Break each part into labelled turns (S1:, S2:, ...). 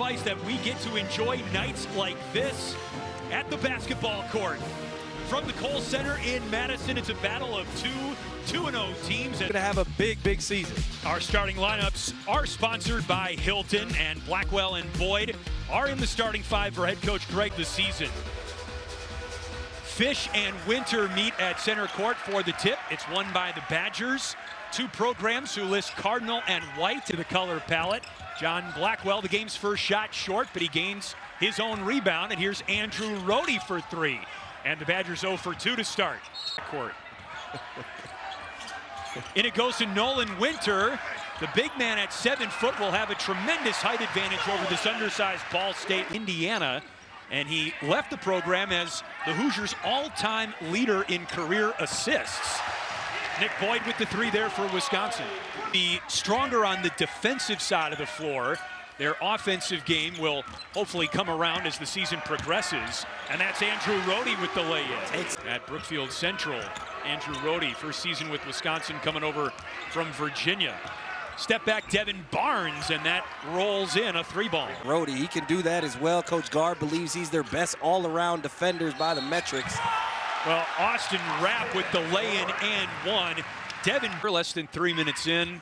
S1: realize that we get to enjoy nights like this at the basketball court. From the Kohl Center in Madison, it's a battle of two 2-0 teams.
S2: Going to have a big season.
S1: Our starting lineups are sponsored by Hilton, and Blackwell and Boyd are in the starting five for head coach Greg this season. Fish and Winter meet at center court for the tip. It's won by the Badgers. Two programs who list Cardinal and White to the color palette. John Blackwell, the game's first shot short, but he gains his own rebound. And here's Andrew Rohde for three. And the Badgers 0 for 2 to start. Court. And it goes to Nolan Winter. The big man at 7 foot will have a tremendous height advantage over this undersized Ball State, Indiana. And he left the program as the Hoosiers' all-time leader in career assists. Nick Boyd with the three there for Wisconsin. Be stronger on the defensive side of the floor. Their offensive game will hopefully come around as the season progresses. And that's Andrew Rohde with the lay-in. At Brookfield Central, Andrew Rohde, first season with Wisconsin, coming over from Virginia. Step back Devin Barnes, and that rolls in a 3-ball.
S2: Rohde, he can do that as well. Coach Gard believes he's their best all-around defenders by the metrics.
S1: Well, Austin Rapp with the lay-in and one. Devin, less than 3 minutes in.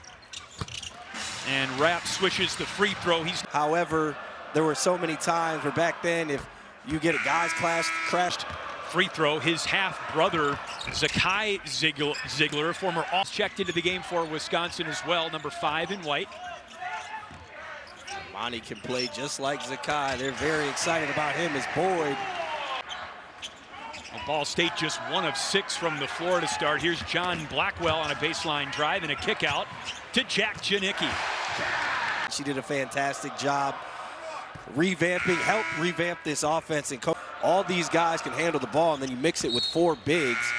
S1: And Rapp swishes the free throw.
S2: However, there were so many times where back then, if you get a guys crashed.
S1: Free throw, his half-brother, Zakai Ziegler, former all checked into the game for Wisconsin as well, number 5 in white.
S2: Monty can play just like Zakai. They're very excited about him as Boyd.
S1: Ball State just 1 of 6 from the floor to start. Here's John Blackwell on a baseline drive and a kick out to Jack Janicki.
S2: She did a fantastic job helped revamp this offense. And all these guys can handle the ball, and then you mix it with 4 bigs.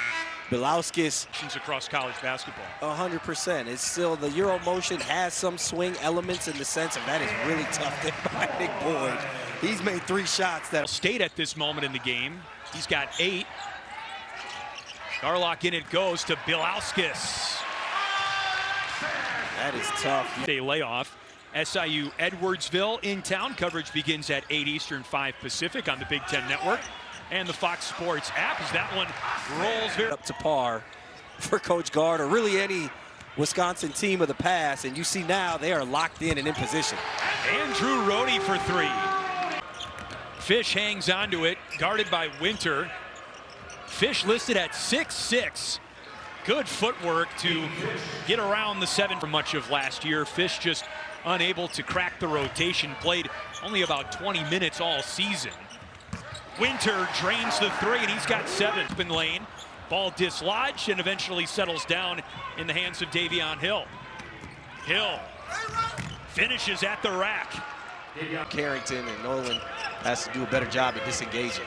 S2: Bilauskis.
S1: Across college basketball.
S2: 100%. It's still, the Euro motion has some swing elements in the sense of that is really tough there by Nick Boyd. He's made 3 shots that
S1: State at this moment in the game. He's got 8. Garlock in it goes to Bilauskis.
S2: That is tough.
S1: Day layoff. SIU Edwardsville in town. Coverage begins at 8 Eastern, 5 Pacific on the Big Ten Network and the Fox Sports app as that one rolls very
S2: up to par for Coach Gard, or really any Wisconsin team of the past. And you see now they are locked in and in position.
S1: Andrew Rohde for 3. Fish hangs onto it, guarded by Winter. Fish listed at 6'6". Good footwork to get around the 7 for much of last year. Fish just unable to crack the rotation, played only about 20 minutes all season. Winter drains the 3, and he's got 7. Open lane, ball dislodged and eventually settles down in the hands of Davion Hill. Hill finishes at the rack.
S2: Carrington and Nolan has to do a better job at disengaging.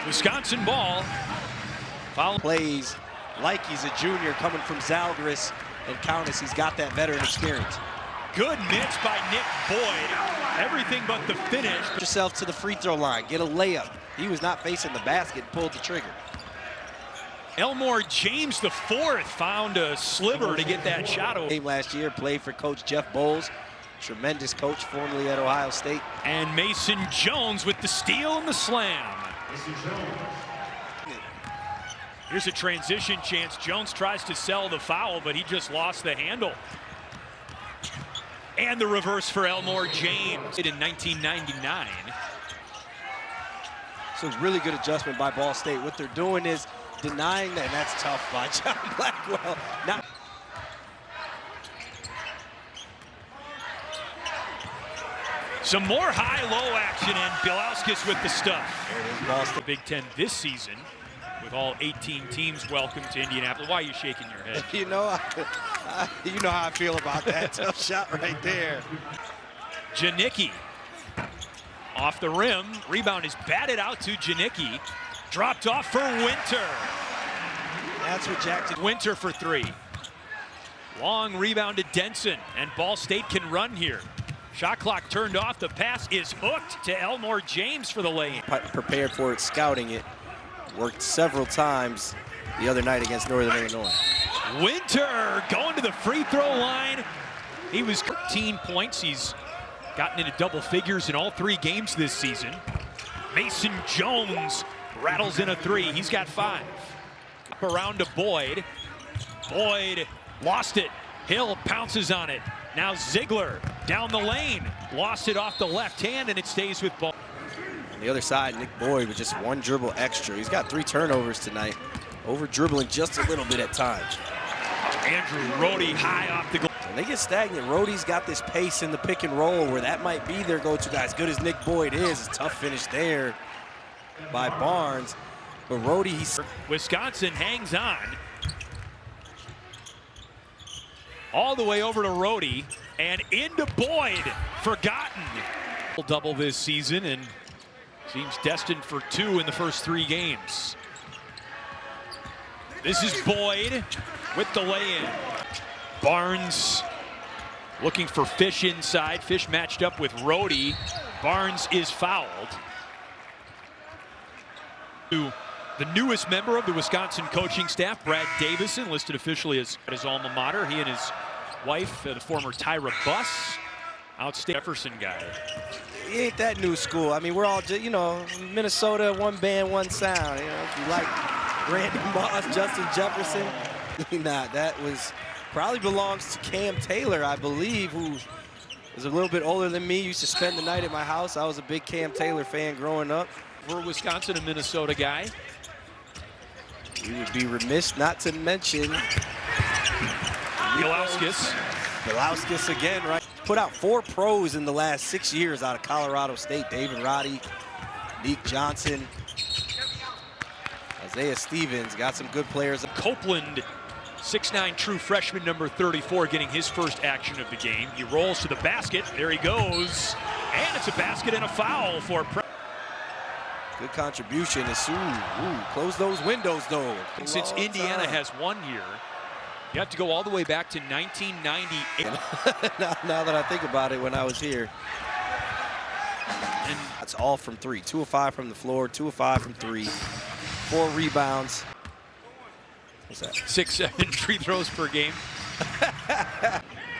S1: Wisconsin ball.
S2: Plays like he's a junior coming from Zalgiris and Countess. He's got that veteran experience.
S1: Good mitts by Nick Boyd. Everything but the finish.
S2: Put yourself to the free throw line. Get a layup. He was not facing the basket, pulled the trigger.
S1: Elmore James, the 4th, found a sliver to get that shot over.
S2: Game last year, played for Coach Jeff Bowles. Tremendous coach, formerly at Ohio State.
S1: And Mason Jones with the steal and the slam. Here's a transition chance. Jones tries to sell the foul, but he just lost the handle. And the reverse for Elmore James in 1999.
S2: So really good adjustment by Ball State. What they're doing is denying that, and that's tough by John Blackwell.
S1: Some more high-low action, and Bilauskis with the stuff.
S2: There it is, Ball State.
S1: Big Ten this season, with all 18 teams welcome to Indianapolis. Why are you shaking your head?
S2: You know, you know how I feel about that. Tough shot right there.
S1: Janicki off the rim. Rebound is batted out to Janicki. Dropped off for Winter.
S2: That's what Jackson.
S1: Winter for 3. Long rebound to Denson, and Ball State can run here. Shot clock turned off. The pass is hooked to Elmore James for the lay-in.
S2: Prepared for it, scouting it. Worked several times the other night against Northern Illinois.
S1: Winter going to the free throw line. He was 13 points. He's gotten into double figures in all 3 games this season. Mason Jones rattles in a 3. He's got 5. Up around to Boyd. Boyd lost it. Hill pounces on it. Now Ziegler down the lane. Lost it off the left hand, and it stays with ball.
S2: On the other side, Nick Boyd with just 1 dribble extra. He's got 3 turnovers tonight. Over dribbling just a little bit at times.
S1: Andrew Rohde high off the goal.
S2: When they get stagnant, Rohde's got this pace in the pick and roll where that might be their go-to guy. As good as Nick Boyd is, it's a tough finish there by Barnes. But Rohde, he's...
S1: Wisconsin hangs on. All the way over to Rohde and into Boyd. Forgotten. Double this season and seems destined for 2 in the first 3 games. This is Boyd with the lay-in. Barnes looking for Fish inside. Fish matched up with Rohde. Barnes is fouled. The newest member of the Wisconsin coaching staff, Brad Davison, listed officially as at his alma mater. He and his wife, the former Tyra Buss, outstanding Jefferson guy.
S2: He ain't that new school. I mean, we're all just, you know, Minnesota, one band, one sound. You know, if you like Randy Moss, Justin Jefferson. Nah, that was probably belongs to Cam Taylor, I believe, who is a little bit older than me. Used to spend the night at my house. I was a big Cam Taylor fan growing up.
S1: We're a Wisconsin and Minnesota guy.
S2: We would be remiss not to mention Bilauskis again, right? Put out 4 pros in the last 6 years out of Colorado State. David Roddy, Nick Johnson, Isaiah Stevens, got some good players.
S1: Copeland, 6'9" true freshman, number 34, getting his first action of the game. He rolls to the basket. There he goes. And it's a basket and a foul for
S2: good contribution. Close those windows, though.
S1: Since Indiana has 1 year, you have to go all the way back to 1998.
S2: now that I think about it, when I was here. And that's all from 3. 2 of 5 from the floor, 2 of 5 from 3. 4 rebounds. What's that?
S1: 6-7 free throws per game.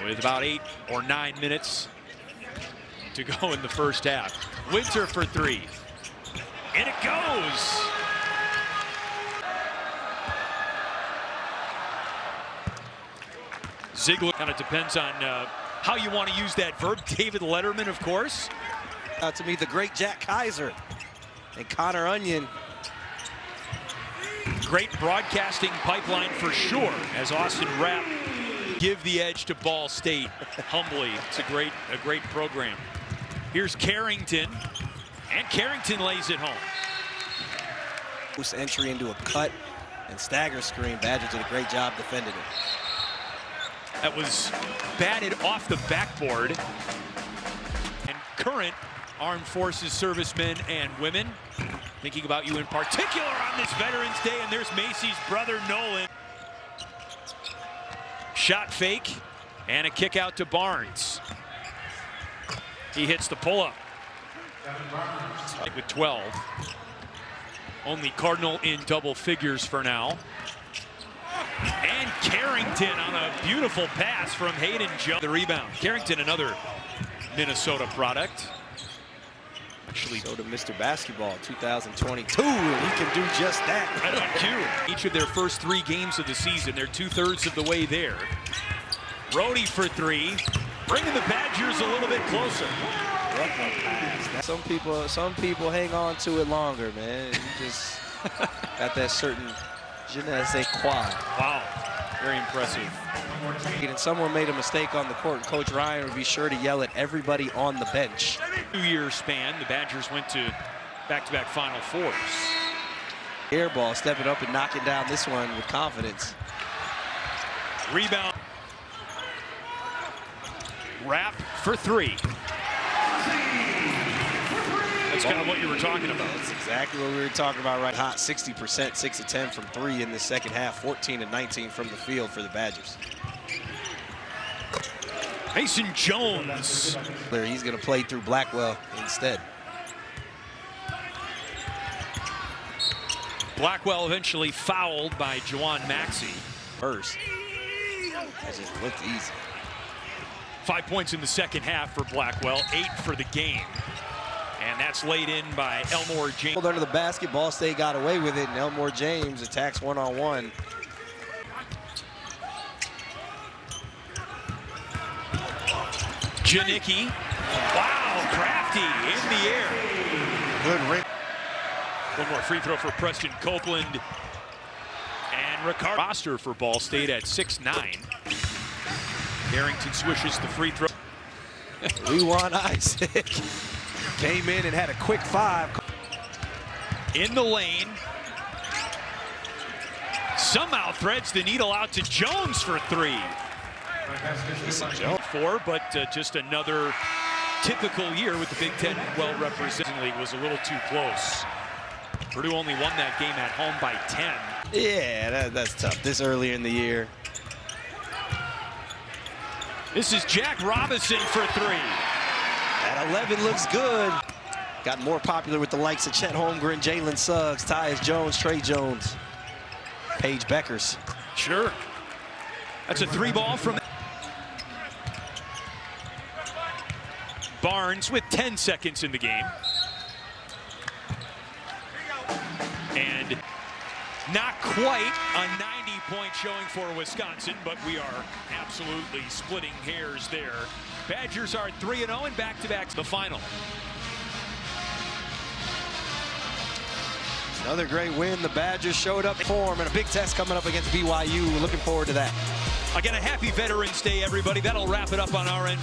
S1: With about 8 or 9 minutes to go in the first half. Winter for 3. And it goes. Ziegler kind of depends on how you want to use that verb. David Letterman, of course.
S2: To me, the great Jack Kaiser and Connor Onion.
S1: Great broadcasting pipeline for sure, as Austin Rapp give the edge to Ball State humbly. It's a great program. Here's Carrington, and Carrington lays it home.
S2: Entry into a cut and stagger screen. Badgers did a great job defending it.
S1: That was batted off the backboard. And current Armed Forces servicemen and women, thinking about you in particular on this Veterans Day, and there's Macy's brother Nolan. Shot fake and a kick out to Barnes. He hits the pull-up with 12. Only Cardinal in double figures for now. And Carrington on a beautiful pass from Hayden Jones. The rebound. Carrington, another Minnesota product. Actually,
S2: so to Mr. Basketball 2022, and he can do just that.
S1: Right on cue. Each of their first 3 games of the season, they're 2/3 of the way there. Rohde for 3, bringing the Badgers a little bit closer.
S2: Some people hang on to it longer, man. You just got that certain je ne sais quoi.
S1: Wow, very impressive.
S2: And someone made a mistake on the court, and Coach Ryan would be sure to yell at everybody on the bench.
S1: 2-year span, the Badgers went to back-to-back Final Fours.
S2: Airball stepping up and knocking down this one with confidence.
S1: Rebound. Rapp for 3. That's kind of what you were talking about.
S2: That's exactly what we were talking about, right? Hot 60%, 6 of 10 from 3 in the second half, 14 of 19 from the field for the Badgers.
S1: Mason Jones.
S2: He's going to play through Blackwell instead.
S1: Blackwell eventually fouled by Juwan Maxey.
S2: First. That just looked easy.
S1: 5 points in the second half for Blackwell, 8 for the game. And that's laid in by Elmore James.
S2: Under the basket, Ball State got away with it, and Elmore James attacks one-on-one.
S1: Janicki. Wow, Crafty in the air.
S2: Good ring.
S1: One more free throw for Preston Copeland. And Ricardo roster for Ball State at 6'9". Harrington swishes the free throw.
S2: Lewan Isaac came in and had a quick 5.
S1: In the lane. Somehow threads the needle out to Jones for 3. 4, but just another typical year with the Big Ten well represented. League was a little too close. Purdue only won that game at home by 10.
S2: Yeah, that's tough this early in the year.
S1: This is Jack Robinson for 3.
S2: At 11 looks good. Got more popular with the likes of Chet Holmgren, Jalen Suggs, Tyus Jones, Trey Jones, Paige Beckers.
S1: Sure. That's a 3-ball from Barnes with 10 seconds in the game. And not quite a 90-point showing for Wisconsin, but we are absolutely splitting hairs there. Badgers are 3-0 and back-to-back the final.
S2: Another great win. The Badgers showed up in form, and a big test coming up against BYU. Looking forward to that.
S1: Again, a happy Veterans Day, everybody. That'll wrap it up on our end.